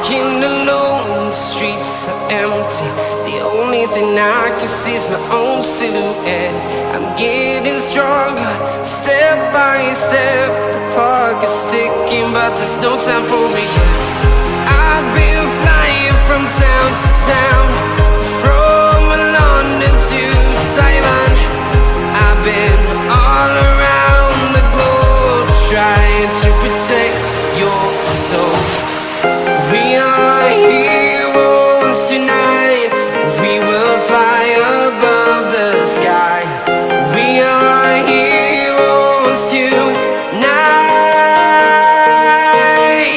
walking alone, the streets are empty. The only thing I can see is my own silhouette. I'm getting stronger, step by step. The clock is ticking, but there's no time for regrets. I've been flying from town to town, from London to Taiwan. I've been all around the globe, trying to protect your soul. We are heroes tonight. We will fly above the sky. We are heroes tonight.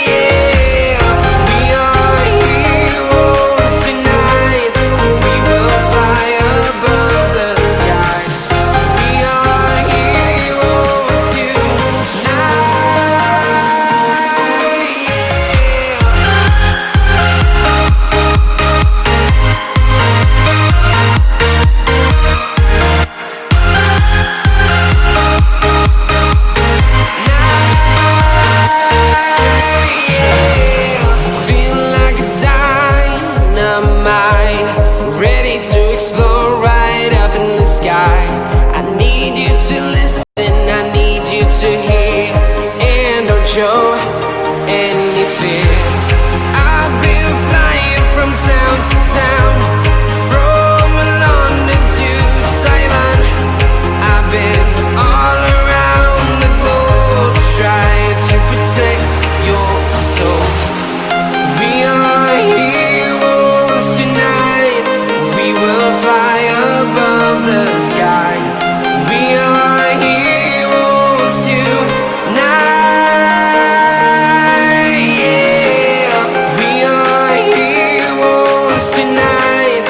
Yeah. We are heroes tonight. We will fly above the sky. We are heroes tonight. I need you to hear and don't show any fear. I've been flying from town to town, from London to Taiwan. I've been all around the globe, trying to protect your soul. We are heroes tonight. We will fly above the sky. We are heroes tonight. Yeah. We are heroes tonight.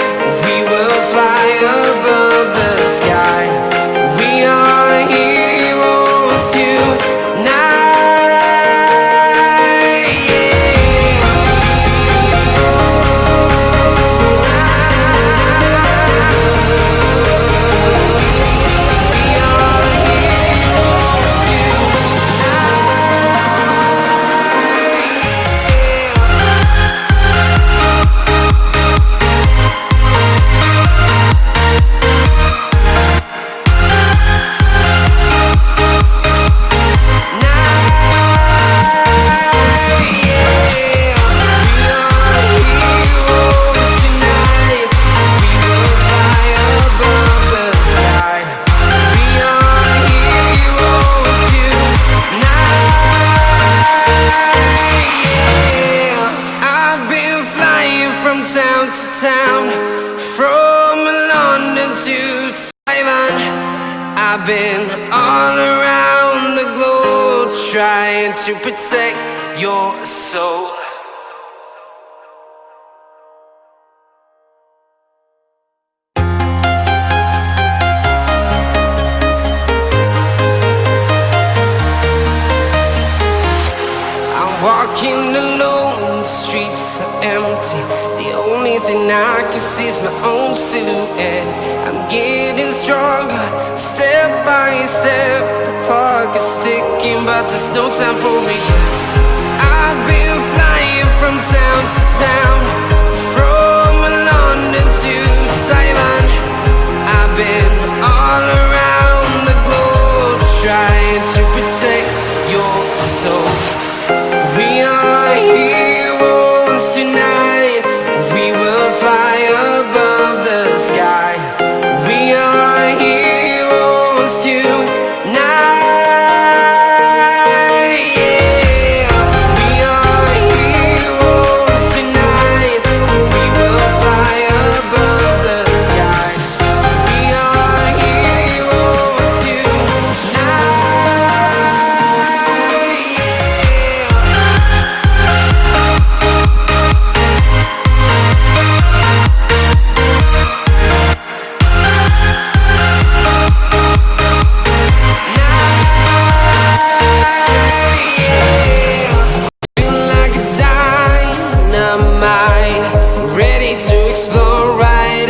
We will fly above the sky. We are heroes tonight. From town to town, from London to Taiwan. I've been all around the globe, trying to protect your soul. I'm walking alone, the streets are empty. The only thing I can see is my own silhouette. I'm getting stronger, step by step. The clock is ticking, but there's no time for regrets. I've been flying from town to town, from London to Taiwan. I've been all around the globe, trying to protect your soul. We are heroes tonight. We will fly above the sky. We are heroes tonight. Yeah. We are heroes tonight. We will fly above the sky. We are heroes tonight. Ready to explore right